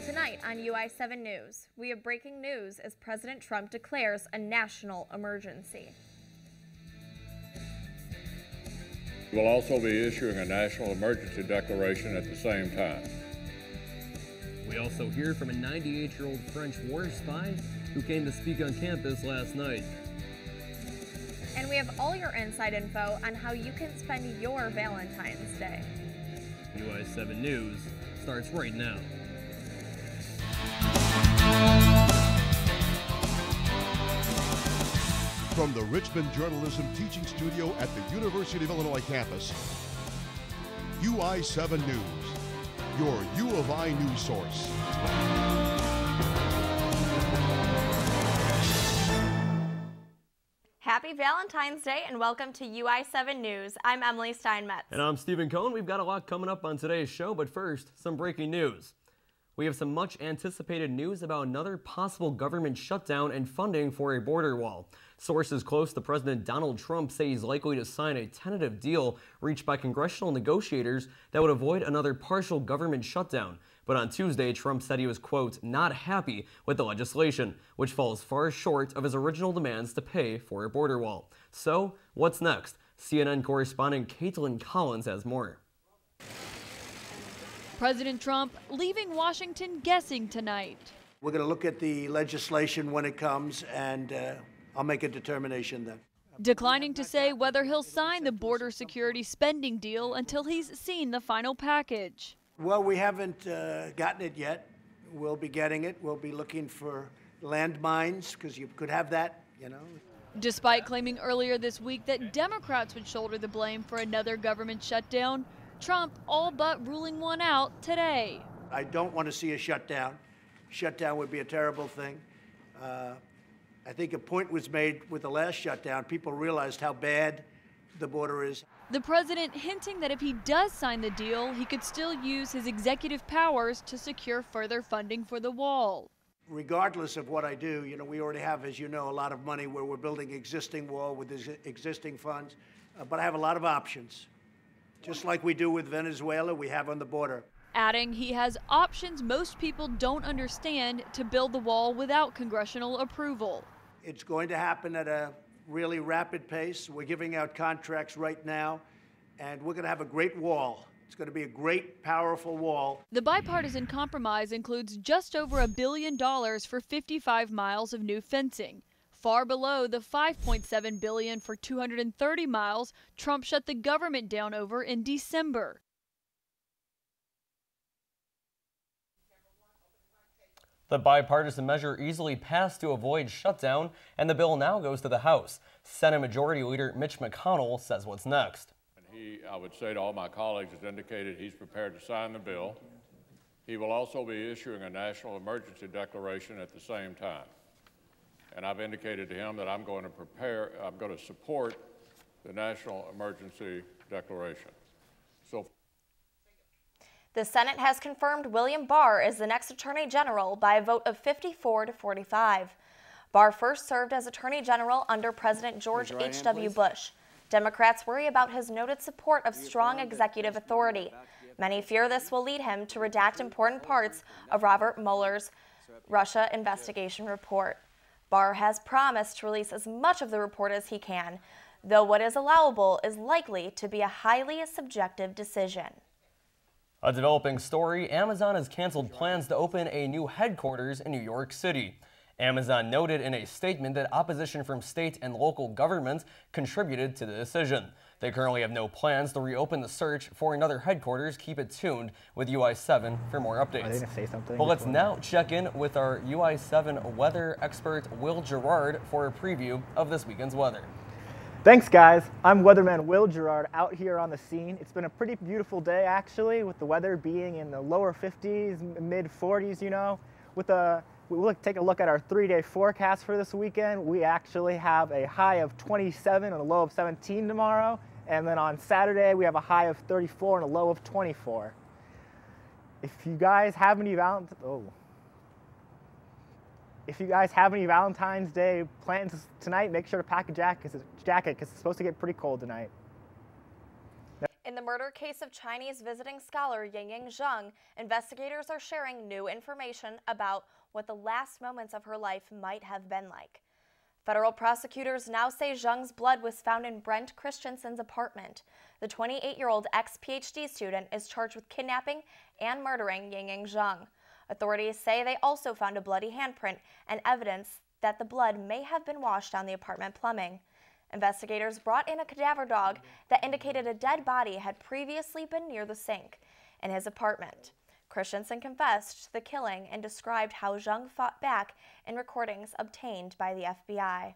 Tonight on UI7 News, we have breaking news as President Trump declares a national emergency. We'll also be issuing a national emergency declaration at the same time. We also hear from a 98-year-old French war spy who came to speak on campus last night. And we have all your inside info on how you can spend your Valentine's Day. UI7 News starts right now. From the Richmond Journalism Teaching Studio at the University of Illinois campus, UI7 News, your U of I news source. Happy Valentine's Day and welcome to UI7 News. I'm Emily Steinmetz. And I'm Stephen Cohn. We've got a lot coming up on today's show, but first, some breaking news. We have some much anticipated news about another possible government shutdown and funding for a border wall. Sources close to President Donald Trump say he's likely to sign a tentative deal reached by congressional negotiators that would avoid another partial government shutdown. But on Tuesday, Trump said he was, quote, not happy with the legislation, which falls far short of his original demands to pay for a border wall. So, what's next? CNN correspondent Caitlin Collins has more. President Trump leaving Washington guessing tonight. We're going to look at the legislation when it comes, and I'll make a determination then. Declining to say whether he'll sign the border security spending deal until he's seen the final package. Well, we haven't gotten it yet. We'll be getting it. We'll be looking for landmines, because you could have that, you know. Despite claiming earlier this week that Democrats would shoulder the blame for another government shutdown, Trump all but ruling one out today. I don't want to see a shutdown. Shutdown would be a terrible thing. I think a point was made with the last shutdown. People realized how bad the border is. The president hinting that if he does sign the deal, he could still use his executive powers to secure further funding for the wall. Regardless of what I do, you know, we already have, as you know, a lot of money where we're building existing wall with existing funds, but I have a lot of options. Just like we do with Venezuela, we have on the border. Adding he has options most people don't understand to build the wall without congressional approval. It's going to happen at a really rapid pace. We're giving out contracts right now, and we're going to have a great wall. It's going to be a great, powerful wall. The bipartisan compromise includes just over $1 billion for 55 miles of new fencing, far below the $5.7 billion for 230 miles Trump shut the government down over in December. The bipartisan measure easily passed to avoid shutdown, and the bill now goes to the House. Senate Majority Leader Mitch McConnell says what's next. I would say to all my colleagues, has indicated he's prepared to sign the bill. He will also be issuing a national emergency declaration at the same time. And I've indicated to him that I'm going to support the national emergency declaration. The Senate has confirmed William Barr as the next Attorney General by a vote of 54 to 45. Barr first served as Attorney General under President George H.W. Bush. Democrats worry about his noted support of strong executive authority. Many fear this will lead him to redact important parts of Robert Mueller's Russia investigation report. Barr has promised to release as much of the report as he can, though what is allowable is likely to be a highly subjective decision. A developing story, Amazon has canceled plans to open a new headquarters in New York City. Amazon noted in a statement that opposition from state and local governments contributed to the decision. They currently have no plans to reopen the search for another headquarters. Keep it tuned with UI7 for more updates. I didn't say something. Well, let's now check in with our UI7 weather expert, Will Gerard, for a preview of this weekend's weather. Thanks, guys. I'm weatherman Will Gerard out here on the scene. It's been a pretty beautiful day, actually, with the weather being in the lower 50s, mid 40s, you know. We'll take a look at our 3-day forecast for this weekend. We actually have a high of 27 and a low of 17 tomorrow. And then on Saturday, we have a high of 34 and a low of 24. If you guys have any Valentine's Day plans tonight, make sure to pack a jacket because it's supposed to get pretty cold tonight. In the murder case of Chinese visiting scholar Yingying Zheng, investigators are sharing new information about what the last moments of her life might have been like. Federal prosecutors now say Zheng's blood was found in Brent Christensen's apartment. The 28-year-old ex-PhD student is charged with kidnapping and murdering Yingying Zheng. Authorities say they also found a bloody handprint and evidence that the blood may have been washed on the apartment plumbing. Investigators brought in a cadaver dog that indicated a dead body had previously been near the sink in his apartment. Christensen confessed to the killing and described how Zheng fought back in recordings obtained by the FBI.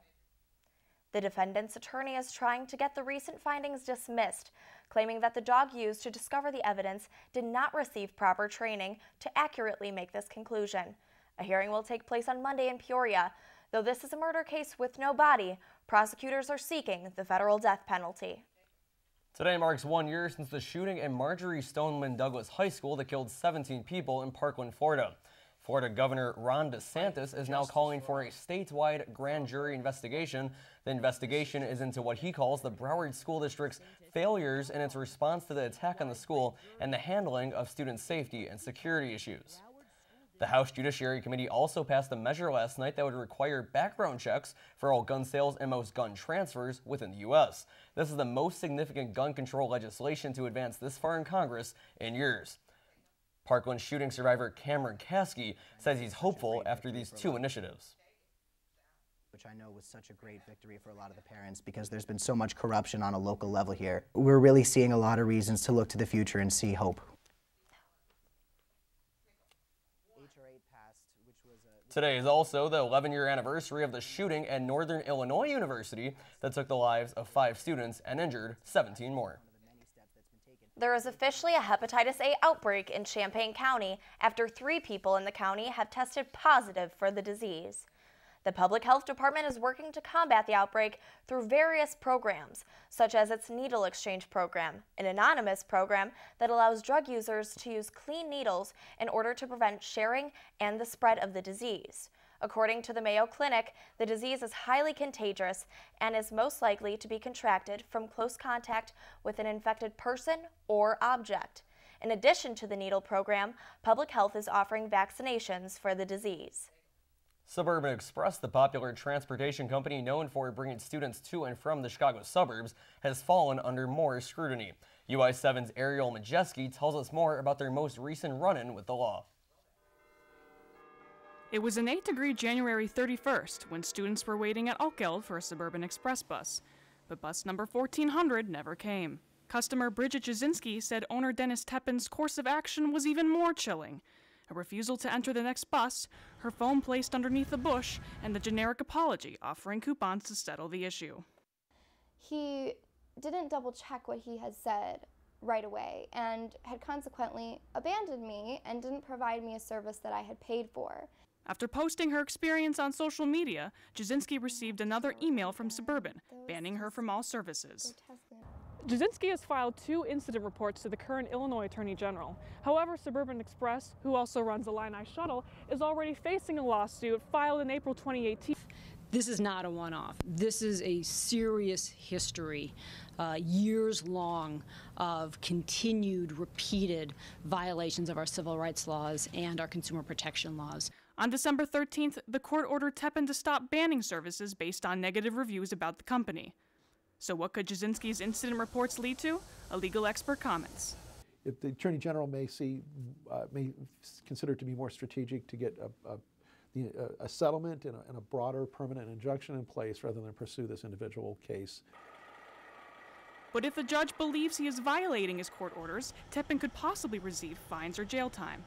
The defendant's attorney is trying to get the recent findings dismissed, claiming that the dog used to discover the evidence did not receive proper training to accurately make this conclusion. A hearing will take place on Monday in Peoria. Though this is a murder case with no body, prosecutors are seeking the federal death penalty. Today marks 1 year since the shooting in Marjorie Stoneman Douglas High School that killed 17 people in Parkland, Florida. Florida Governor Ron DeSantis is now calling for a statewide grand jury investigation. The investigation is into what he calls the Broward School District's failures in its response to the attack on the school and the handling of student safety and security issues. The House Judiciary Committee also passed a measure last night that would require background checks for all gun sales and most gun transfers within the U.S. This is the most significant gun control legislation to advance this far in Congress in years. Parkland shooting survivor Cameron Caskey says he's hopeful after these two initiatives. Which I know was such a great victory for a lot of the parents because there's been so much corruption on a local level here. We're really seeing a lot of reasons to look to the future and see hope. Today is also the 11-year anniversary of the shooting at Northern Illinois University that took the lives of 5 students and injured 17 more. There is officially a hepatitis A outbreak in Champaign County after 3 people in the county have tested positive for the disease. The Public Health Department is working to combat the outbreak through various programs, such as its Needle Exchange Program, an anonymous program that allows drug users to use clean needles in order to prevent sharing and the spread of the disease. According to the Mayo Clinic, the disease is highly contagious and is most likely to be contracted from close contact with an infected person or object. In addition to the needle program, Public Health is offering vaccinations for the disease. Suburban Express, the popular transportation company known for bringing students to and from the Chicago suburbs, has fallen under more scrutiny. UI7's Ariel Majeski tells us more about their most recent run-in with the law. It was an 8-degree January 31st when students were waiting at Alkeld for a Suburban Express bus, but bus number 1400 never came. Customer Bridget Jasinski said owner Dennis Teppin's course of action was even more chilling. A refusal to enter the next bus, her phone placed underneath a bush, and the generic apology offering coupons to settle the issue. He didn't double check what he had said right away and had consequently abandoned me and didn't provide me a service that I had paid for. After posting her experience on social media, Jasinski received another email from Suburban, banning her from all services. Jasinski has filed 2 incident reports to the current Illinois Attorney General. However, Suburban Express, who also runs the Illini shuttle, is already facing a lawsuit filed in April 2018. This is not a one-off. This is a serious history, years long, of continued, repeated violations of our civil rights laws and our consumer protection laws. On December 13th, the court ordered Teppin to stop banning services based on negative reviews about the company. So what could Jasinski's incident reports lead to? A legal expert comments. If the Attorney General may consider it to be more strategic to get a settlement and a broader permanent injunction in place rather than pursue this individual case. But if the judge believes he is violating his court orders, Teppin could possibly receive fines or jail time.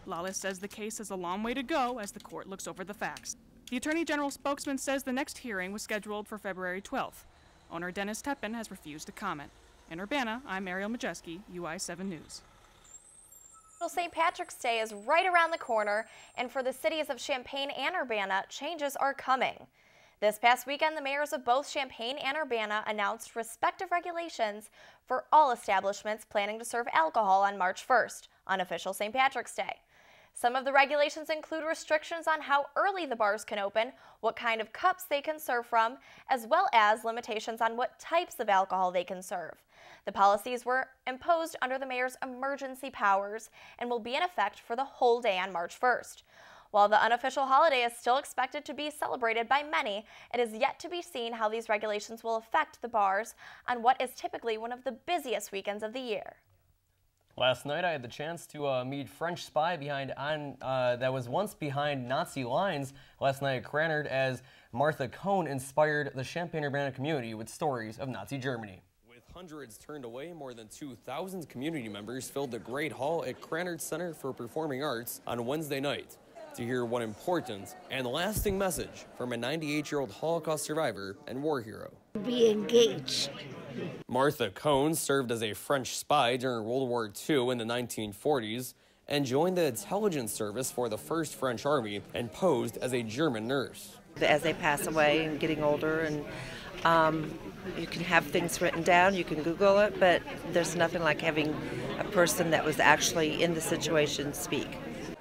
Lawless says the case has a long way to go as the court looks over the facts. The Attorney General spokesman says the next hearing was scheduled for February 12th. Owner Dennis Teppin has refused to comment. In Urbana, I'm Ariel Majeski, UI7 News. St. Patrick's Day is right around the corner, and for the cities of Champaign and Urbana, changes are coming. This past weekend, the mayors of both Champaign and Urbana announced respective regulations for all establishments planning to serve alcohol on March 1st, on official St. Patrick's Day. Some of the regulations include restrictions on how early the bars can open, what kind of cups they can serve from, as well as limitations on what types of alcohol they can serve. The policies were imposed under the mayor's emergency powers and will be in effect for the whole day on March 1st. While the unofficial holiday is still expected to be celebrated by many, it is yet to be seen how these regulations will affect the bars on what is typically one of the busiest weekends of the year. Last night I had the chance to meet French spy that was once behind Nazi lines last night at Krannert as Martha Cohn inspired the Champaign-Urbana community with stories of Nazi Germany. With hundreds turned away, more than 2,000 community members filled the Great Hall at Krannert Center for Performing Arts on Wednesday night to hear one important and lasting message from a 98-year-old Holocaust survivor and war hero. Be engaged. Martha Cohn served as a French spy during World War II in the 1940s and joined the intelligence service for the First French Army and posed as a German nurse. As they pass away and getting older, and you can have things written down, you can Google it, but there's nothing like having a person that was actually in the situation speak.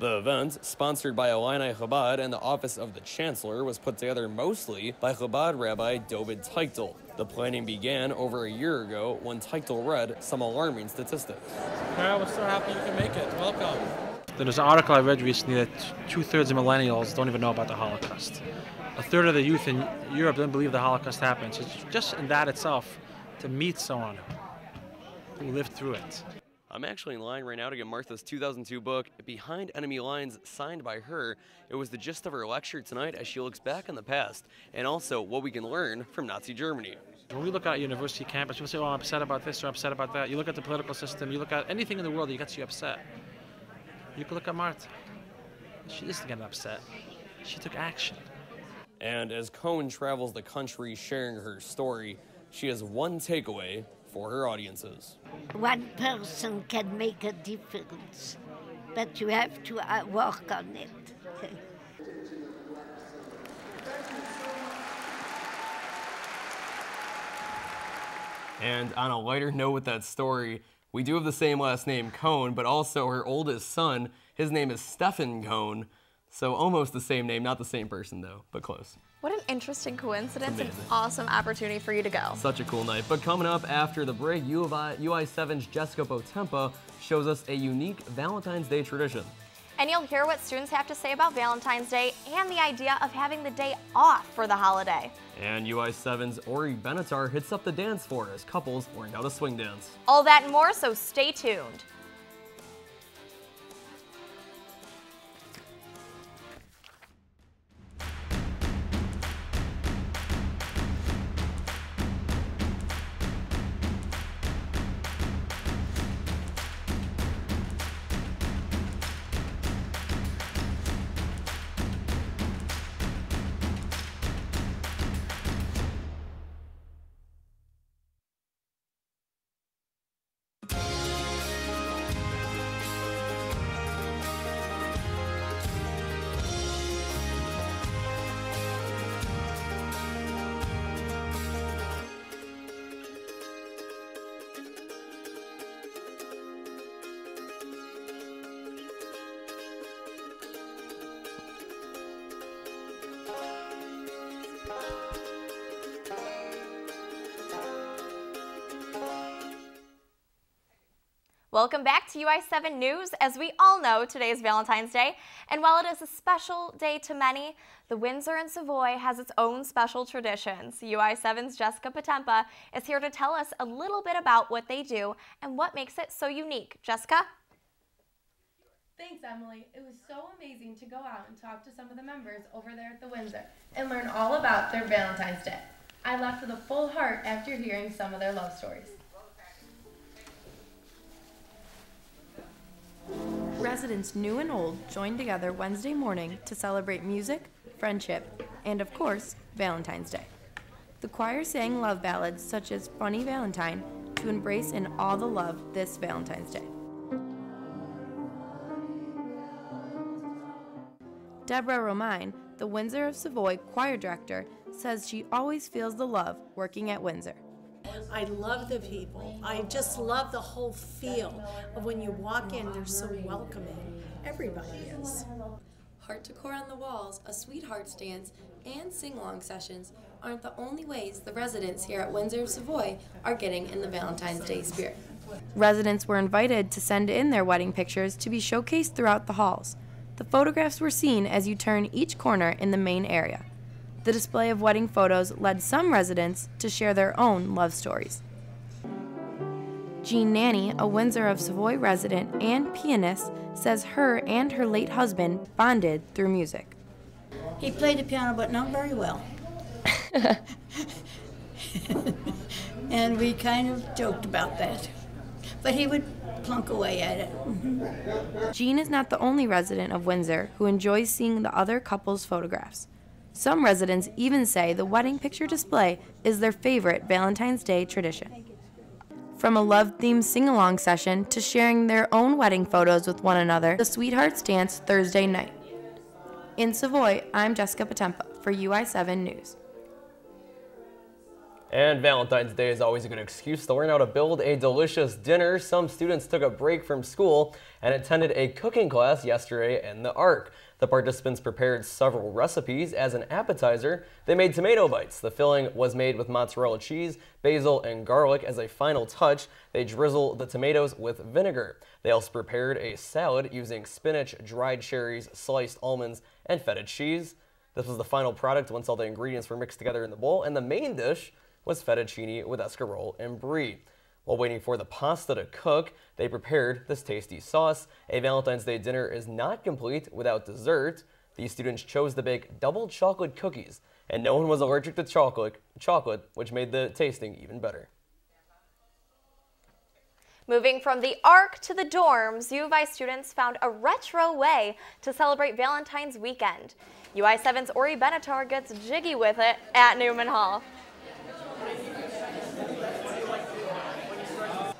The event, sponsored by Illini Chabad and the Office of the Chancellor, was put together mostly by Chabad Rabbi David Teichel. The planning began over a year ago when Teichel read some alarming statistics. Carol, we're so happy you can make it. Welcome. There's an article I read recently that 2/3 of millennials don't even know about the Holocaust. 1/3 of the youth in Europe don't believe the Holocaust happened. So just in that itself, to meet someone who lived through it. I'm actually in line right now to get Martha's 2002 book, Behind Enemy Lines, signed by her. It was the gist of her lecture tonight as she looks back on the past and also what we can learn from Nazi Germany. When we look at university campus, people say, oh, I'm upset about this or I'm upset about that. You look at the political system, you look at anything in the world that gets you upset. You can look at Martha. She isn't getting upset. She took action. And as Cohn travels the country sharing her story, she has one takeaway for her audiences. One person can make a difference, but you have to work on it. And on a lighter note with that story, we do have the same last name, Cohn, but also her oldest son, his name is Stephen Cohn. So almost the same name, not the same person though, but close. What an interesting coincidence and awesome opportunity for you to go. Such a cool night. But coming up after the break, UI7's Jessica Potempa shows us a unique Valentine's Day tradition. And you'll hear what students have to say about Valentine's Day and the idea of having the day off for the holiday. And UI7's Rory Benatar hits up the dance floor as couples learn how to swing dance. All that and more, so stay tuned. Welcome back to UI7 News. As we all know, today is Valentine's Day, and while it is a special day to many, the Windsor and Savoy has its own special traditions. UI7's Jessica Potempa is here to tell us a little bit about what they do and what makes it so unique. Jessica? Thanks, Emily. It was so amazing to go out and talk to some of the members over there at the Windsor and learn all about their Valentine's Day. I left with a full heart after hearing some of their love stories. Residents new and old joined together Wednesday morning to celebrate music, friendship, and of course, Valentine's Day. The choir sang love ballads such as Funny Valentine to embrace in all the love this Valentine's Day. Deborah Romine, the Windsor of Savoy choir director, says she always feels the love working at Windsor. I love the people. I just love the whole feel of when you walk in, they're so welcoming. everybody is. Heart decor on the walls, a sweethearts dance, and sing-along sessions aren't the only ways the residents here at Windsor of Savoy are getting in the Valentine's Day spirit. Residents were invited to send in their wedding pictures to be showcased throughout the halls. The photographs were seen as you turn each corner in the main area. The display of wedding photos led some residents to share their own love stories. Jean Nanny, a Windsor of Savoy resident and pianist, says her and her late husband bonded through music. He played the piano, but not very well. And we kind of joked about that. But he would plunk away at it. Jean is not the only resident of Windsor who enjoys seeing the other couple's photographs. Some residents even say the wedding picture display is their favorite Valentine's Day tradition. From a love-themed sing-along session to sharing their own wedding photos with one another, the sweethearts dance Thursday night. In Savoy, I'm Jessica Patempa for UI7 News. And Valentine's Day is always a good excuse to learn how to build a delicious dinner. Some students took a break from school and attended a cooking class yesterday in the Arc. The participants prepared several recipes. As an appetizer, they made tomato bites. The filling was made with mozzarella cheese, basil, and garlic. As a final touch, they drizzle the tomatoes with vinegar. They also prepared a salad using spinach, dried cherries, sliced almonds, and feta cheese. This was the final product once all the ingredients were mixed together in the bowl, and the main dish was fettuccine with escarole and brie. While waiting for the pasta to cook, they prepared this tasty sauce. A Valentine's Day dinner is not complete without dessert. These students chose to bake double chocolate cookies, and no one was allergic to chocolate, which made the tasting even better. Moving from the Arc to the dorms, U of I students found a retro way to celebrate Valentine's weekend. UI7's Rory gets jiggy with it at Newman Hall.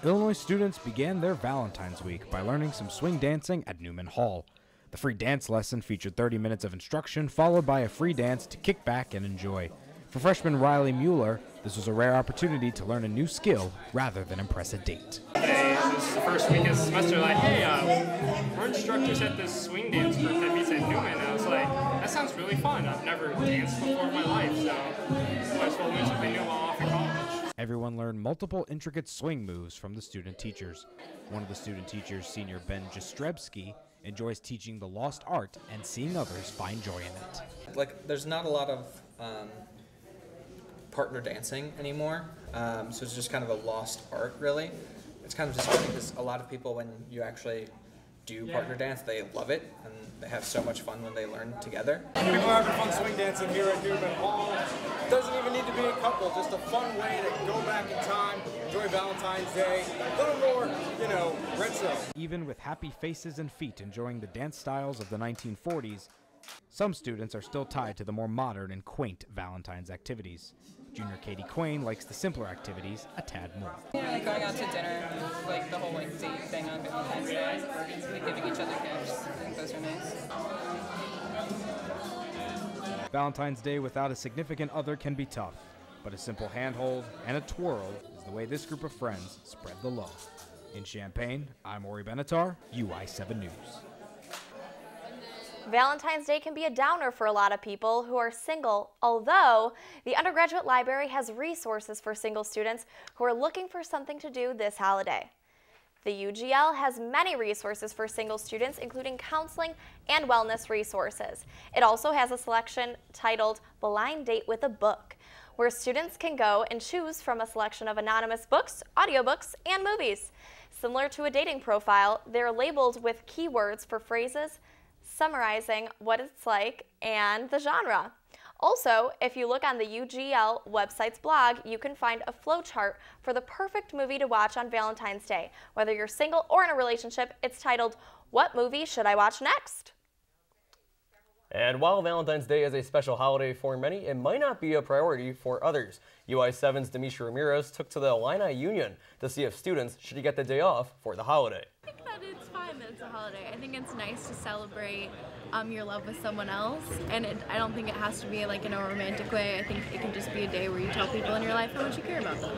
Illinois students began their Valentine's Week by learning some swing dancing at Newman Hall. The free dance lesson featured 30 minutes of instruction, followed by a free dance to kick back and enjoy. For freshman Reily Mueller, this was a rare opportunity to learn a new skill rather than impress a date. This is the first week of the semester, like, hey, we're instructors at this swing dance group that meets at Newman. I was like, that sounds really fun. I've never danced before in my life, so might as well learn something new while off in college. Everyone learned multiple intricate swing moves from the student teachers. One of the student teachers, senior Ben Jastrzebski, enjoys teaching the lost art and seeing others find joy in it. Like, there's not a lot of partner dancing anymore, so it's just kind of a lost art, really. It's kind of just funny because a lot of people, when you actually do partner dance, they love it, and they have so much fun when they learn together. People are having fun swing dancing here at Newman Hall. It doesn't even need to be a couple, just a fun way to go back in time, enjoy Valentine's Day, a little more, retro. Even with happy faces and feet enjoying the dance styles of the 1940s, some students are still tied to the more modern and quaint Valentine's activities. Junior Katie Quain likes the simpler activities a tad more. Yeah, like going out to dinner, like the whole date thing on Valentine's Day, like giving each other gifts. I think those are nice. Valentine's Day without a significant other can be tough, but a simple handhold and a twirl is the way this group of friends spread the love. In Champaign, I'm Rory UI7 News. Valentine's Day can be a downer for a lot of people who are single, although the undergraduate library has resources for single students who are looking for something to do this holiday. The UGL has many resources for single students, including counseling and wellness resources. It also has a selection titled Blind Date with a Book, where students can go and choose from a selection of anonymous books, audiobooks, and movies. Similar to a dating profile, they're labeled with keywords for phrases summarizing what it's like and the genre. Also, if you look on the UGL website's blog, you can find a flowchart for the perfect movie to watch on Valentine's Day. Whether you're single or in a relationship, it's titled, What Movie Should I Watch Next? And while Valentine's Day is a special holiday for many, it might not be a priority for others. UI7's Demetria Ramirez took to the Illini Union to see if students should get the day off for the holiday. I think that it's fine that it's a holiday. I think it's nice to celebrate your love with someone else, and I don't think it has to be like in a romantic way. I think it can just be a day where you tell people in your life how much you care about them.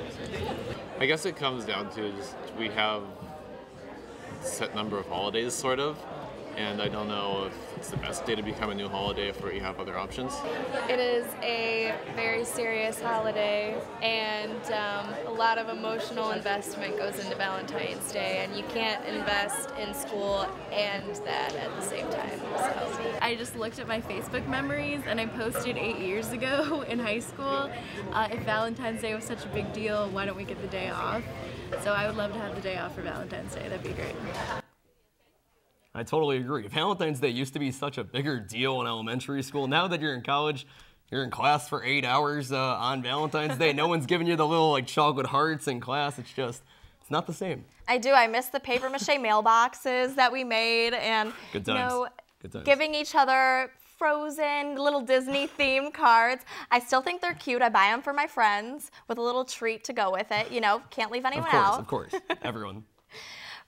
I guess it comes down to just we have a set number of holidays, sort of, and I don't know if it's the best day to become a new holiday if you have other options. It is a very serious holiday, and a lot of emotional investment goes into Valentine's Day, and you can't invest in school and that at the same time. So I just looked at my Facebook memories, and I posted 8 years ago in high school, if Valentine's Day was such a big deal, why don't we get the day off? So I would love to have the day off for Valentine's Day. That'd be great. I totally agree. Valentine's Day used to be such a bigger deal in elementary school. Now that you're in college, you're in class for 8 hours on Valentine's Day. No one's giving you the little like chocolate hearts in class. It's not the same. I do. I miss the paper mache mailboxes that we made, and Good times. Good times. Giving each other Frozen little Disney themed cards. I still think they're cute. I buy them for my friends with a little treat to go with it. You know, can't leave anyone out. Of course, everyone.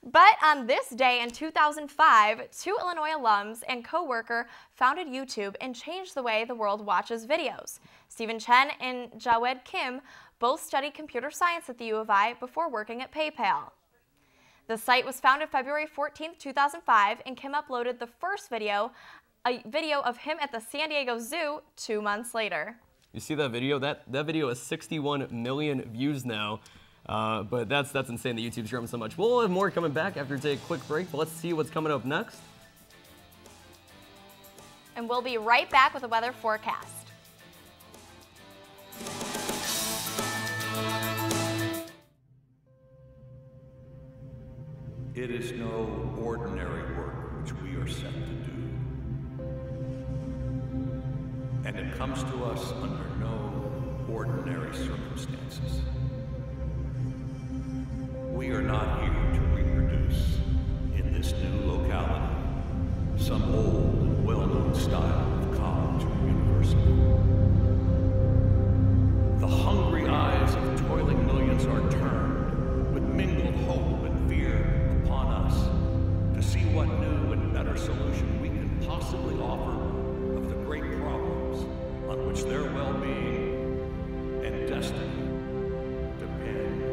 But on this day in 2005, 2 Illinois alums and co-worker founded YouTube and changed the way the world watches videos. Stephen Chen and Jawed Kim both studied computer science at the U of I before working at PayPal. The site was founded February 14, 2005, and Kim uploaded the first video, a video of him at the San Diego Zoo 2 months later. You see that video? That video has 61 million views now. But that's insane that YouTube's growing so much. We'll have more coming back after take a quick break, but let's see what's coming up next. And we'll be right back with a weather forecast. It is no ordinary work which we are sent to do. And it comes to us under no ordinary circumstances. We are not here to reproduce, in this new locality, some old and well-known style of college or university. The hungry eyes of toiling millions are turned, with mingled hope and fear, upon us, to see what new and better solution we can possibly offer of the great problems on which their well-being and destiny depend.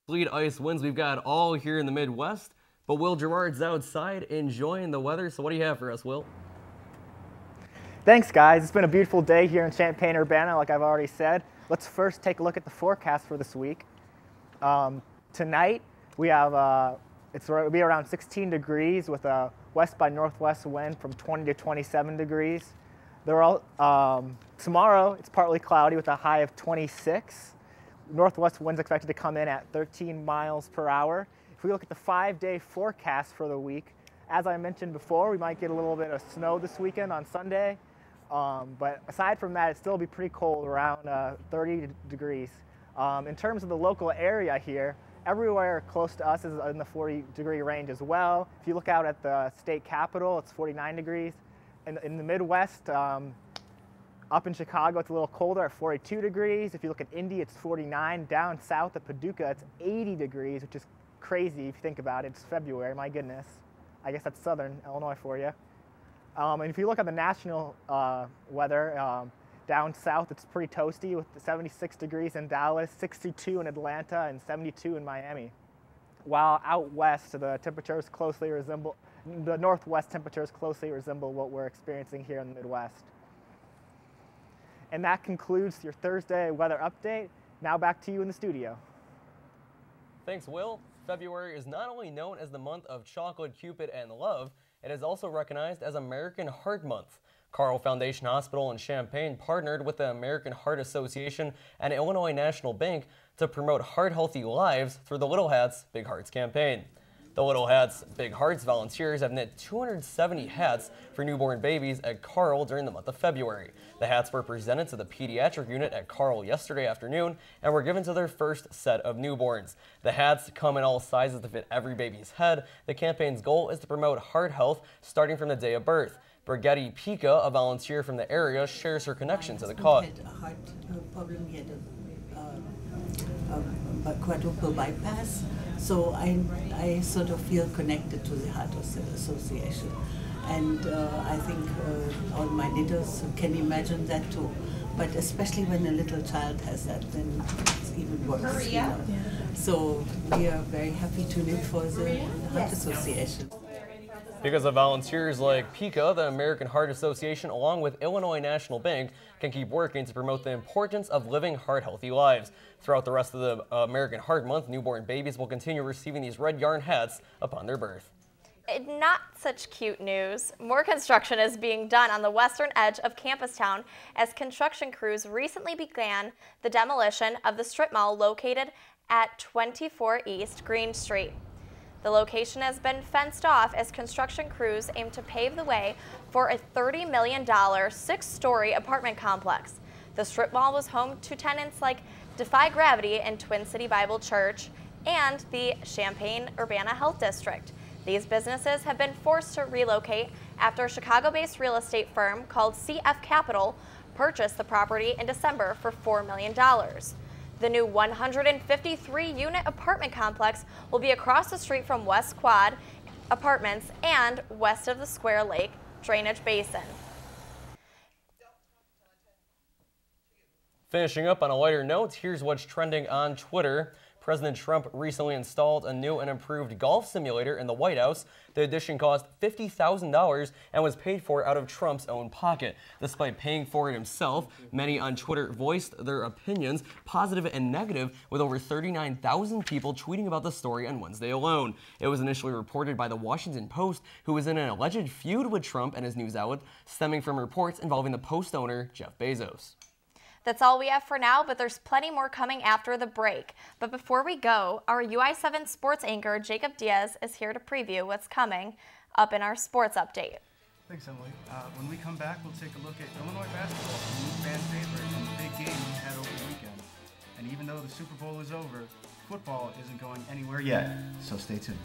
Sleet, ice, winds, we've got all here in the Midwest, but Will Gerard's outside enjoying the weather. So what do you have for us, Will? Thanks, guys. It's been a beautiful day here in Champaign-Urbana, like I've already said. Let's first take a look at the forecast for this week. Tonight, we have, it'll be around 16 degrees with a west by northwest wind from 20 to 27 degrees. Tomorrow, it's partly cloudy with a high of 26. Northwest winds expected to come in at 13 miles per hour. If we look at the 5-day forecast for the week, as I mentioned before, we might get a little bit of snow this weekend on Sunday. But aside from that, it'll still be pretty cold, around 30 degrees. In terms of the local area here, everywhere close to us is in the 40-degree range as well. If you look out at the state capitol, it's 49 degrees. In the Midwest, up in Chicago, it's a little colder at 42 degrees. If you look at Indy, it's 49. Down south at Paducah, it's 80 degrees, which is crazy if you think about it. It's February, my goodness. I guess that's southern Illinois for you. And if you look at the national weather, down south, it's pretty toasty with 76 degrees in Dallas, 62 in Atlanta, and 72 in Miami. While out west, the northwest temperatures closely resemble what we're experiencing here in the Midwest. And that concludes your Thursday weather update. Now back to you in the studio. Thanks, Will. February is not only known as the month of chocolate, Cupid, and love, it is also recognized as American Heart Month. Carle Foundation Hospital in Champaign partnered with the American Heart Association and Illinois National Bank to promote heart-healthy lives through the Little Hats, Big Hearts campaign. The Little Hats, Big Hearts volunteers have knit 270 hats for newborn babies at Carle during the month of February. The hats were presented to the pediatric unit at Carle yesterday afternoon and were given to their first set of newborns. The hats come in all sizes to fit every baby's head. The campaign's goal is to promote heart health starting from the day of birth. Brigetti Pica, a volunteer from the area, shares her connection to the cause. He had a heart problem. He had a quadruple bypass. So I sort of feel connected to the Heart Association. And I think all my knitters can imagine that too. But especially when a little child has that, then it's even worse. You know? So we are very happy to live for the Heart Association. Because of volunteers like PICA, the American Heart Association, along with Illinois National Bank, can keep working to promote the importance of living heart-healthy lives. Throughout the rest of the American Heart Month, newborn babies will continue receiving these red yarn hats upon their birth. Not such cute news. More construction is being done on the western edge of Campustown as construction crews recently began the demolition of the strip mall located at 24 East Green Street. The location has been fenced off as construction crews aim to pave the way for a $30 million six-story apartment complex. The strip mall was home to tenants like Defy Gravity and Twin City Bible Church and the Champaign-Urbana Health District. These businesses have been forced to relocate after a Chicago-based real estate firm called CF Capital purchased the property in December for $4 million. The new 153-unit apartment complex will be across the street from West Quad Apartments and west of the Square Lake Drainage Basin. Finishing up on a lighter note, here's what's trending on Twitter. President Trump recently installed a new and improved golf simulator in the White House. The addition cost $50,000 and was paid for out of Trump's own pocket. Despite paying for it himself, many on Twitter voiced their opinions, positive and negative, with over 39,000 people tweeting about the story on Wednesday alone. It was initially reported by the Washington Post, who was in an alleged feud with Trump and his news outlet, stemming from reports involving the Post owner, Jeff Bezos. That's all we have for now, but there's plenty more coming after the break. But before we go, our UI7 sports anchor, Jacob Diaz, is here to preview what's coming up in our sports update. Thanks, Emily. When we come back, we'll take a look at Illinois basketball, a new fan favorite, and the big game we had over the weekend. And even though the Super Bowl is over, football isn't going anywhere yet, so stay tuned.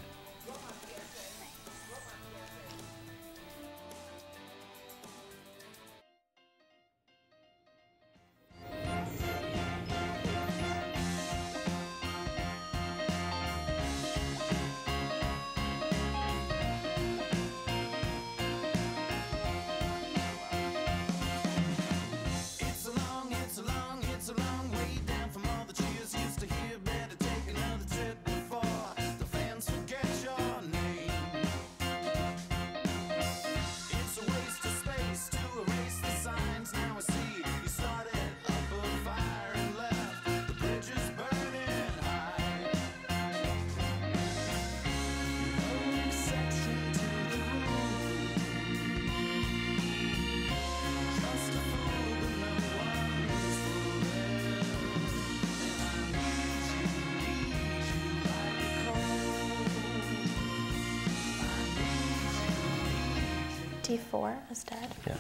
D4 is dead. Yeah.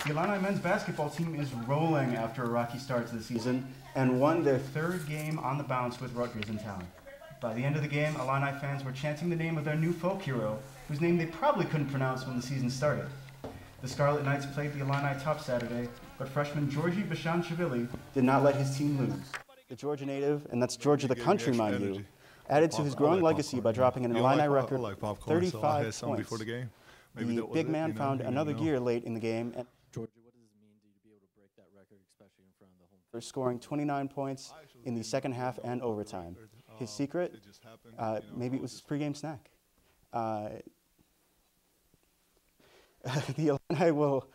The Illini men's basketball team is rolling after a rocky start to the season and won their third game on the bounce with Rutgers in town. By the end of the game, Illini fans were chanting the name of their new folk hero, whose name they probably couldn't pronounce when the season started. The Scarlet Knights played the Illini tough Saturday, but freshman Georgi Bashanchevili did not let his team lose. The Georgia native, and that's Georgia the country, mind you, added to his growing legacy by dropping an Illini record 35 points. The big man found another gear late in the game. And Georgia, what does it mean to be able to break that record, especially in front of the home? They're scoring 29 points in the second half and overtime. His secret, maybe it was his pregame snack. The Illini will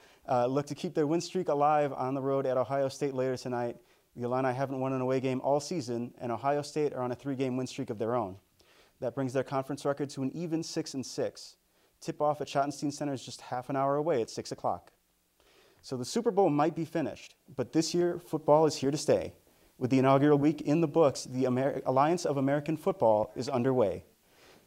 look to keep their win streak alive on the road at Ohio State later tonight. The Illini haven't won an away game all season, and Ohio State are on a 3-game win streak of their own. That brings their conference record to an even 6-6. Tip-off at Schottenstein Center is just half an hour away at 6 o'clock. So the Super Bowl might be finished, but this year, football is here to stay. With the inaugural week in the books, the Alliance of American Football is underway.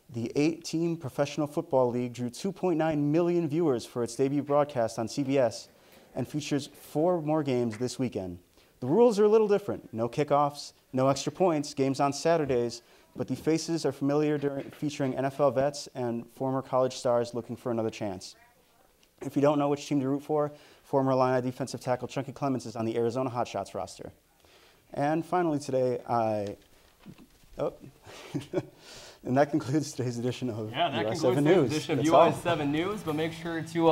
The 8-team Professional Football League drew 2.9 million viewers for its debut broadcast on CBS and features 4 more games this weekend. The rules are a little different. No kickoffs, no extra points, games on Saturdays, but the faces are familiar featuring NFL vets and former college stars looking for another chance. If you don't know which team to root for, former Illini defensive tackle Chunky Clements is on the Arizona Hotshots roster. And finally today, and that concludes today's edition of UI7 News. Edition of UI7 News, but make sure to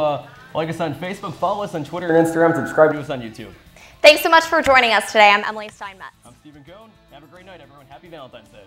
like us on Facebook, follow us on Twitter and Instagram, subscribe to us on YouTube. Thanks so much for joining us today. I'm Emily Steinmetz. I'm Stephen Cohn. Have a great night, everyone. Happy Valentine's Day.